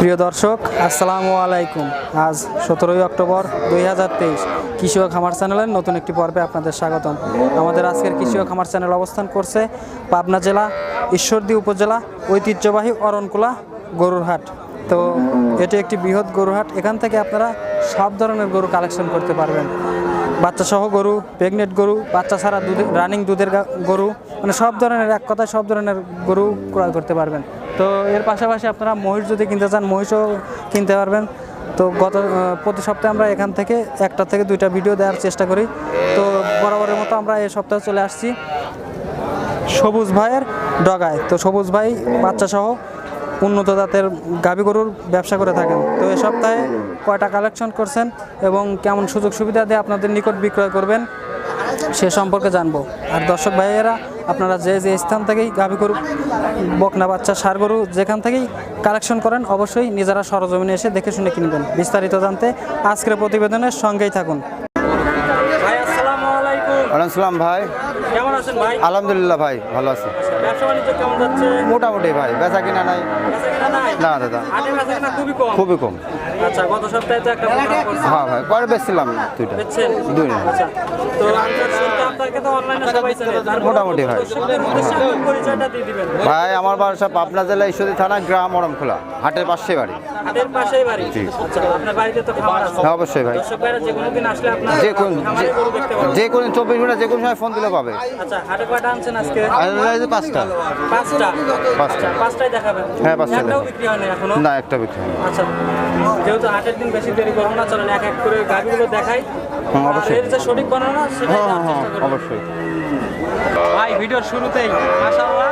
প্রিয় দর্শক, আসসালামু আলাইকুম। আজ 17 অক্টোবর 2023 কৃষি ও খামার চ্যানেলের নতুন একটি পর্বে আপনাদের স্বাগতম। আমাদের আজকের কৃষি ও খামার চ্যানেল অবস্থান করছে পাবনা জেলা ঈশ্বরদী উপজেলা ঐতিহ্যবাহী অরণকুলা গরুর হাট। তো এটি একটি বৃহৎ গরুর হাট। এখান থেকে আপনারা সব ধরনের গরু কালেকশন করতে পারবেন। বাচ্চা সহ গরু, প্রেগনেন্ট গরু, বাচ্চা ছাড়া রানিং দুধের গরু, মানে সব ধরনের, এক কথায় সব ধরনের গরু ক্রয় করতে পারবেন। তো এর পাশাপাশি আপনারা মহিষ যদি কিনতে চান, মহিষও কিনতে পারবেন। তো প্রতি সপ্তাহে আমরা এখান থেকে একটা থেকে দুইটা ভিডিও দেওয়ার চেষ্টা করি। তো বরাবরের মতো আমরা এই সপ্তাহে চলে আসছি সবুজ ভাইয়ের ডগায়। তো সবুজ ভাই বাচ্চা সহ উন্নত জাতের গাভী গরুর ব্যবসা করে থাকেন। তো এ সপ্তাহে কয়টা কালেকশন করছেন এবং কেমন সুযোগ সুবিধা দিয়ে আপনাদের নিকট বিক্রয় করবেন সে সম্পর্কে জানবো। আর দর্শক ভাইয়েরা, আপনারা যে যে স্থান থেকেই গাভী গরু, বকনা বাচ্চা, ষাঁড় গরু যেখান থেকেই কালেকশন করেন, অবশ্যই নিজেরা সরজমিনে এসে দেখে শুনে কিনবেন। বিস্তারিত জানতে আজকের প্রতিবেদনের সঙ্গেই থাকুন। ভাই আসসালামু আলাইকুম। ওয়ালাইকুম আসসালাম ভাই, কেমন আছেন ভাই? আলহামদুলিল্লাহ ভাই, ভালো আছি। ব্যবসা বাণিজ্য কেমন যাচ্ছে? মোটামুটি ভাই, বেচা কিনা নাই। বেচা কিনা নাই? না দাদা, হাটে বেচা কিনা খুবই কম। খুবই কম। আচ্ছা, গত সপ্তাহে তো একটা প্রোগ্রাম করছেন। হ্যাঁ ভাই, পরে বেচছিলাম দুইটা। বেচছেন? দুই না। আচ্ছা, তো আপনাকে তো অনলাইনে সবাই চেনে। মোটামুটি ভাই। দর্শকদের উদ্দেশ্যে আপনি পরিচয়টা দিয়ে দিবেন। ভাই আমার বাসা পাবনা জেলা ঈশ্বরদী থানা, গ্রাম অরণখোলা, হাটের পাশে বাড়ি। হাটের পাশেই বাড়ি? জি। আচ্ছা, আপনার বাড়িতে তো খামার আছে? হ্যাঁ অবশ্যই ভাই, দর্শক ভাইরা যে কোনো দিন আসলে আপনার যে কোন খামারে গরু দেখতে পারবে। যে কোনো 24 ঘন্টা যে কোনো সময় ফোন দিলে পাবে। আচ্ছা, হাটে কয়টা আনছেন আজকে? আর এই যে পাঁচটা। পাঁচটা? পাঁচটা। পাঁচটাই দেখাবেন? হ্যাঁ, পাঁচটাই একটাও দেখাবো। বিক্রি হয়নি এখনো? না, একটা বিক্রি হয়নি। আচ্ছা, যেহেতু হাটের দিন বেশি দেরি করবো না, চলেন এক এক করে গাড়িগুলো দেখাই। হ্যাঁ, আর অবশ্যই। এর যে সঠিক বর্ণনা সেটাই হ্যাঁ দেওয়ার হ্যাঁ চেষ্টা করবো। অবশ্যই। ভাই ভিডিওর শুরুতেই মাশাআল্লাহ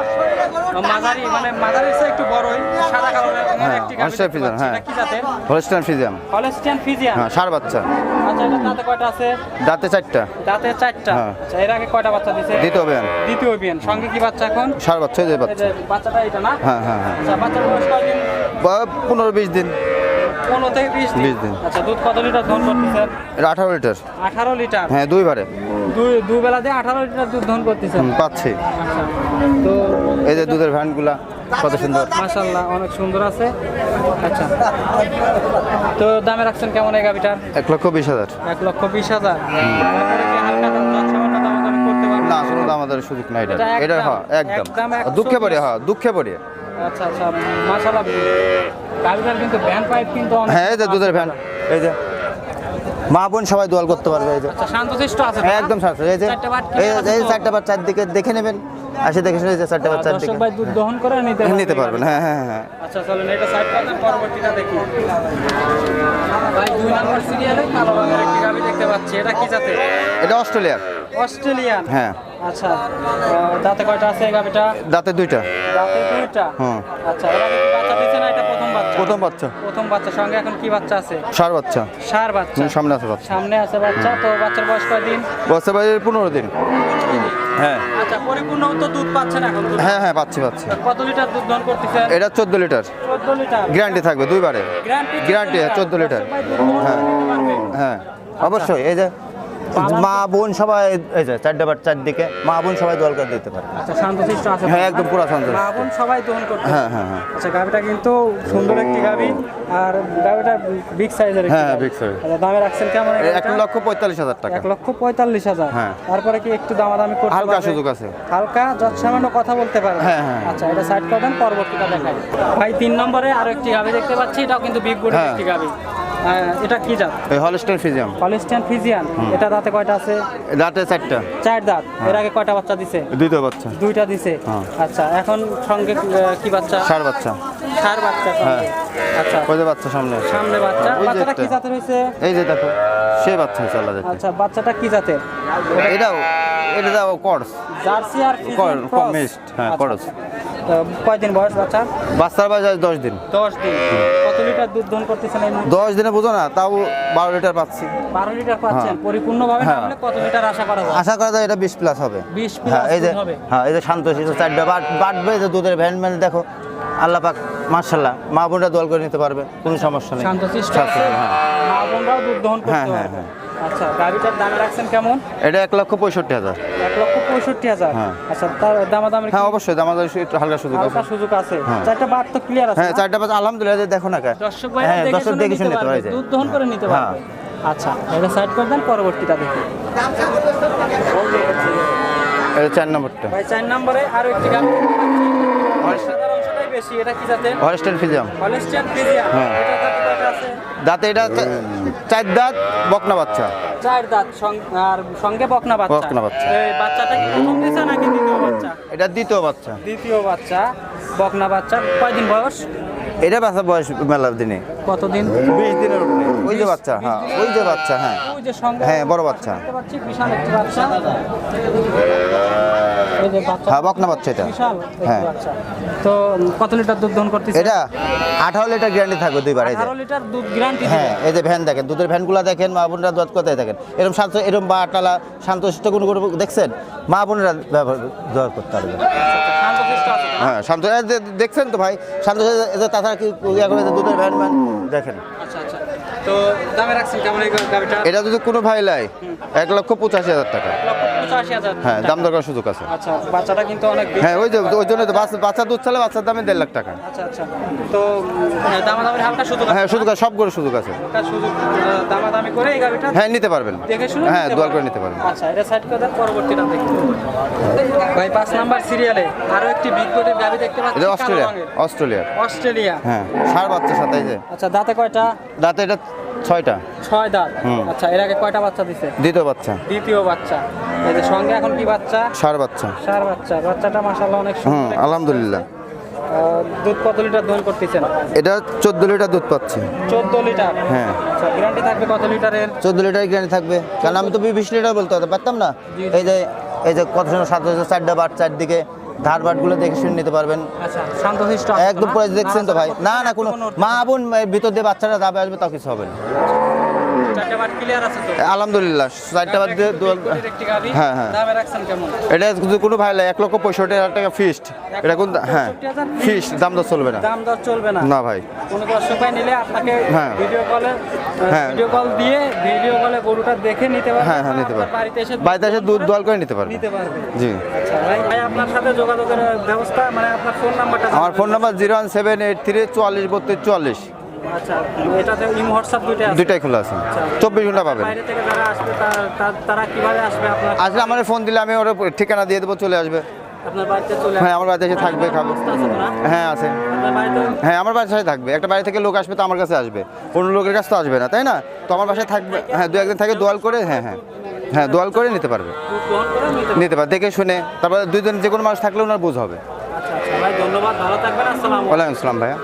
মাঝারি, মানে মাঝারির চেয়ে একটু বড়ই সাদা কালারের একটি গাভী হলস্টাইন দেখতে পাচ্ছি। ফ্রিজিয়ান, এটা কি জাতের? Holstein Friesian. Holstein Friesian? হ্যাঁ, ষাঁড় বাচ্চা। আচ্ছা, এটা দাঁতে কয়টা আছে? দাঁতে 4টা। দাঁতে 4টা? হ্যাঁ। আচ্ছা, এর আগে কয়টা বাচ্চা দিছে? দ্বিতীয় বিয়ান। দ্বিতীয় বিয়ান। সঙ্গে কি বাচ্চা এখন? ষাঁড় বাচ্চা, এই যে এই বাচ্চা। যে বাচ্চাটা এটা না? হ্যাঁ হ্যাঁ হ্যাঁ। আচ্ছা, বাচ্চার বয়স কয়দিন? 15-20 দিন। 15 থেকে 20 দিন। 20 দিন। আচ্ছা, দুধ কত লিটার দহন করতেছেন? এটা 18 লিটার। 18 লিটার? হ্যাঁ, দুইবারে। দুই বেলা দিয়ে 18 লিটার দুধ দহন করতেছেন? পাচ্ছি। আচ্ছা, তো এই যে দুধের ভ্যানগুলা কত সুন্দর। মাশাআল্লাহ অনেক সুন্দর আছে। আচ্ছা, তো দামে রাখছেন কেমন এই গাভিটার? 1,20,000। 1,20,000? তারপরে কি হালকা দাম সামান্য দামাদামি করতে পারবেন? না, শুনুন আমাদের সুযোগ নাই এটা। এটা এটা একদম? হ্যাঁ একদম। একদম 120? দুঃখে পড়ে, হ্যাঁ দুঃখে পড়ে। আচ্ছা আচ্ছা, মাশাআল্লাহ গাভিটার কিন্তু ভ্যান পাইপ কিন্তু অনেক। হ্যাঁ, এই যে দুধের ভ্যান, এই যে মা বোন সবাই দোয়াল করতে পারবে। এই যে আচ্ছা, শান্তশিষ্ট আছে? হ্যাঁ, একদম সাথে। এই যে চারটে বাট এই যে 4টা বার চারদিকে দেখে নেবেন, আসে দেখে শুনে, এই যে 4টা বার দর্শক চারদিকে ভাই দুধ দহন করে নিতে পারবেন। হ্যাঁ হ্যাঁ হ্যাঁ। আচ্ছা, চলেন এটা সাইড করেন, পরবর্তীটা দেখি। ভাই 2 নম্বর সিরিয়ালে কালো রঙের একটি গাভি দেখতে পাচ্ছি। এটা কি জাতের? এটা অস্ট্রেলিয়ার। অস্ট্রেলিয়ান? হ্যাঁ। আচ্ছা, দাঁতে কয়টা আছে এই গাভিটা? দাঁতে 2টা। দাঁতে 2টা? হুম। আচ্ছা, এর আগে কি বাচ্চা দিছে না এটা প্রথম বাচ্চা? প্রথম বাচ্চা। প্রথম বাচ্চা। সঙ্গে এখন কি বাচ্চা আছে? ষাঁড় বাচ্চা। ষাঁড় বাচ্চা? সামনে আছে বাচ্চা। সামনে আছে বাচ্চা। তো বাচ্চার বয়স কয়দিন? বাচ্চা ভাই 15 দিন। হ্যাঁ আচ্ছা, পরিপূর্ণ তো দুধ পাচ্ছেন এখন? হ্যাঁ হ্যাঁ, পাচ্ছি। কত লিটার দুধ দহন করতেছেন? এটা 14 লিটার। 14 লিটার? গ্যারান্টি থাকবে দুইবারে। Guarantee 14 litre. হ্যাঁ হ্যাঁ অবশ্যই। এই যে মা বোন সবাই, এই যে 4টা বার চারদিকে মা বোন সবাই দোয়াল করে দিতে পারে। আচ্ছা, শান্তশিষ্ট আছে? হ্যাঁ, একদম পুরো শান্তশিষ্ট। মা বোন সবাই দহন করতে? হ্যাঁ হ্যাঁ হ্যাঁ। আচ্ছা, গাভিটা কিন্তু সুন্দর একটি গাভি, আর গাভিটা বিগ সাইজের। হ্যাঁ, big size। আচ্ছা, দামে রাখছেন কেমন? 1,45,000 টাকা। 1,45,000? হ্যাঁ। তারপরে কি একটু দামাদামি করতে হালকা পারবে? সুযোগ আছে। হালকা যৎসামান্য কথা বলতে পারবে? হ্যাঁ, হ্যাঁ। আচ্ছা, এটা সাইড করে দেন, পরবর্তীটা দেখাই। ভাই 3 নম্বরে আরো একটি গাভি দেখতে পাচ্ছি। এটাও কিন্তু বিগ বডির হ্যাঁ। একটি গাভি। এটা কি জাত? এই হলস্টাইন ফ্রিজিয়ান। Holstein Friesian? এটা দাঁতে কয়টা আছে? দাঁতে 4টা। 4 দাঁত? এর আগে কয়টা বাচ্চা দিছে? 2টা বাচ্চা। 2টা দিছে? হ্যাঁ। আচ্ছা, এখন সঙ্গে কি বাচ্চা? ষাঁড় বাচ্চা। ষাঁড় বাচ্চা সঙ্গে? হ্যাঁ। আচ্ছা, ওই যে বাচ্চা সামনে। সামনে বাচ্চা। ওই যে বাচ্চাটা একটা। কি জাতের হয়েছে? এই যে দেখো, সে বাচ্চা চালা যাচ্ছে। আচ্ছা, বাচ্চাটা কি জাতের? এটা দাও করস। জার্সি আর ফ্রিজিয়ান ক্রস? মিক্সড, হ্যাঁ আচ্ছা, করস। তো কয়দিন বয়স বাচ্চা? বাচ্চার বয়স 10 দিন। 10 দিন? কত লিটার দুধ দহন করতেছেন এই মুহূর্তে? 10 দিনে বুঝো না, তাও 12 লিটার পাচ্ছি। 12 লিটার পাচ্ছেন? হ্যাঁ। পরিপূর্ণভাবে না হ্যাঁ। হলে কত লিটার আশা করা যায়? আশা করা যায় এটা 20 প্লাস হবে। 20 হ্যাঁ, প্লাস এই যে দুধ হবে? হ্যাঁ, এই যে শান্তশিষ্ট 4টা বাটবে। যে দুধের ভ্যান ম্যান দেখো, আল্লাহ পাক মাশাআল্লাহ, মা বোনরা দোয়াল করে নিতে পারবে, কোনো সমস্যা নেই। শান্তশিষ্ট আছে? হ্যাঁ মা বোনরাও দুধ দহন করতে হ্যাঁ, পারবে? হ্যাঁ। আচ্ছা, গাড়িটার দামে রাখছেন কেমন? এটা 1,65,000। 1,65,000? 65,000 হ্যাঁ। আচ্ছা, তার দামাদামি হ্যাঁ অবশ্যই আমাদের একটু হালকা সুযোগ আছে। হালকা সুযোগ আছে। হ্যাঁ। চারটা বাট তো ক্লিয়ার আছে হ্যাঁ না? চারটা বাচ্চা আলহামদুলিল্লাহ দেখো না কে দর্শক ভাইরা হ্যাঁ দর্শক দেখে শুনে নিতে পারে দুধ দহন করে নিতে হ্যাঁ। পারবে। আচ্ছা, এটা সাইড করে দেন, পরবর্তীটা দেখি। এটা 4 নম্বরটা ভাই 4 নম্বরে আরো একটি গাভী সাদার অংশটাই বেশি, এটা কি জাতের? Holstein ফ্রিজিয়াম Holstein Friesian. হ্যাঁ। এটা দাঁতে কয়টা আছে? দাঁতে এটা 4 দাঁত বকনা বাচ্চা 4 দাঁত আর সঙ্গে বকনা বাচ্চা। বকনা বাচ্চা। এই বাচ্চাটা কি প্রথম দিছে নাকি দ্বিতীয় বাচ্চা? এটা দ্বিতীয় বাচ্চা দ্বিতীয় বাচ্চা, বকনা বাচ্চা। কয়দিন বয়স? এটা বাচ্চা বয়স মেলা দিনে কতদিন? 20 দিনের উপরে ওই যে বাচ্চা হ্যাঁ ওই যে বাচ্চা হ্যাঁ ওই যে সঙ্গে হ্যাঁ বড় বাচ্চা দেখতে পাচ্ছি, বিশাল একটি বাচ্চা। এই যে বাচ্চা, হ্যাঁ বকনা বাচ্চা এটা বিশাল একটি হ্যাঁ। বাচ্চা। তো কত লিটার দুধ দহন করতেছে? এটা 18 লিটার গ্যারান্টি থাকবে দুইবার এই যে 18 লিটার দুধ গ্যারান্টি। হ্যাঁ এই যে ভ্যান দেখেন দুধের ভ্যানগুলো দেখেন মা বোনরা দুধ কোথায় দেখেন এরকম শান্ত এরকম বাটালা শান্তশিষ্ট কোনো কোনো দেখছেন মা বোনরা ব্যবহার দর করতে পারবে শান্তশিষ্ট আছে তো না? হ্যাঁ শান্ত এই যে দেখছেন তো ভাই শান্ত তাছাড়া কি ইয়া করে যে দুধের ভ্যান ভ্যান দেখেন আচ্ছা আচ্ছা। তো দামে রাখছেন কেমন এই গাভিটা? এটা যদি কোনো ভাই লাই 1,85,000 টাকা 1,85,000 হ্যাঁ দাম দরকার সুযোগ আছে আচ্ছা, বাচ্চাটা কিন্তু অনেক বেশি। হ্যাঁ ওই যে ওই জন্য তো বাচ্চা দুধ চালে বাচ্চার দামে 1.5 লাখ টাকা আচ্ছা আচ্ছা। তো দামাদামি হালকা সুযোগ আছে? হ্যাঁ সুযোগ আছে সব করে সুযোগ আছে হালকা সুযোগ দামাদামি করে এই গাভিটা হ্যাঁ নিতে পারবেন দেখে শুনে হ্যাঁ নিতে দোয়াল পারবেন। করে নিতে পারবেন আচ্ছা, এটা সাইড করে দেন, পরবর্তীটা দেখি। ভাই 5 নাম্বার সিরিয়ালে আরো একটি বিগ কোটের গাভি দেখতে পাচ্ছি, এটা কালো অস্ট্রেলিয়া রঙের। Australia Australia. হ্যাঁ সার বাচ্চা সাথে এই যে আচ্ছা, দাঁতে কয়টা? দাঁতে এটা 6টা 6 দাঁত। হুম। আচ্ছা, এর আগে কয়টা বাচ্চা দিছে? দ্বিতীয় বাচ্চা দ্বিতীয় বাচ্চা। এই যে সঙ্গে এখন কি বাচ্চা? সার বাচ্চা সার বাচ্চা। বাচ্চাটা মাশাআল্লাহ অনেক হুম সুন্দর। আলহামদুলিল্লাহ দুধ কত লিটার দহন করতেছেন? এটা 14 লিটার দুধ পাচ্ছে 14 লিটার। হ্যাঁ। আচ্ছা, গ্যারান্টি থাকবে কত লিটারের? 14 লিটার গ্যারান্টি থাকবে কারণ আমি তো 20 লিটার বলতে পারতাম না জি। এই যে কত সময় 4টা বাট চারদিকে ধার বাটগুলো দেখে শুনে নিতে পারবেন আচ্ছা, শান্তশিষ্ট আছে তো একদম না? পরে দেখছেন তো ভাই না না কোনো মা বোন ভিতর দিয়ে বাচ্চারা যাবে আসবে তাও কিছু হবে না চারটে বাট ক্লিয়ার আছে তো? আলহামদুলিল্লাহ 4টা বাদ দিয়ে একটি গাভি। হ্যাঁ, হ্যাঁ। দামে রাখছেন কেমন? এটা যদি কোনো ভাই 1,65,000 টাকা ফিক্সড এটা কোন হ্যাঁ 1,65,000 ফিক্সড দাম দর চলবে না দাম দর চলবে না? না ভাই কোনো দর্শক ভাই নিলে আপনাকে হ্যাঁ। ভিডিও কলে হ্যাঁ। ভিডিও কল দিয়ে ভিডিও কলে গরুটা দেখে নিতে পারবে। হ্যাঁ, হ্যাঁ, নিতে আপনার পারবে। বাড়িতে এসে দুধ দোয়াল করে নিতে পারবে নিতে পারবে। জি আচ্ছা ভাই, আপনার সাথে যোগাযোগের ব্যবস্থা মানে আপনার ফোন নাম্বারটা আমার ফোন নাম্বার 017834444 আচ্ছা, এটাতে ইমো হোয়াটসঅ্যাপ দুইটা আছে? দুইটাই খোলা আছে 24 ঘন্টা পাবেন বাইরে থেকে যারা আসবে তারা কিভাবে আসবে আপনার আসলে আমার ফোন দিলে আমি ওর ঠিকানা দিয়ে দেবো চলে আসবে আপনার বাড়িতে চলে হ্যাঁ আমার বাড়িতে এসে থাকবে খাবে ব্যবস্থা আছে তো না? হ্যাঁ আছে আপনার বাড়িতে হ্যাঁ আমার বাসায় থাকবে একটা বাড়ি থেকে লোক আসবে তো আমার কাছে আসবে অন্য লোকের কাছে তো আসবে না তাই না তো আমার বাসায় থাকবে হ্যাঁ 2-1 দিন থাকে দোয়াল করে হ্যাঁ হ্যাঁ হ্যাঁ দোয়াল করে নিতে পারবে দুধ গ্রহণ করে নিতে নিতে পারবে দেখে শুনে তারপরে 2 দিন যে কোনো মানুষ থাকলে ওনার বুঝ হবে আচ্ছা আচ্ছা ভাই, ধন্যবাদ, ভালো থাকবেন, আসসালামু আলাইকুম। ওয়ালাইকুম আসসালাম ভাইয়া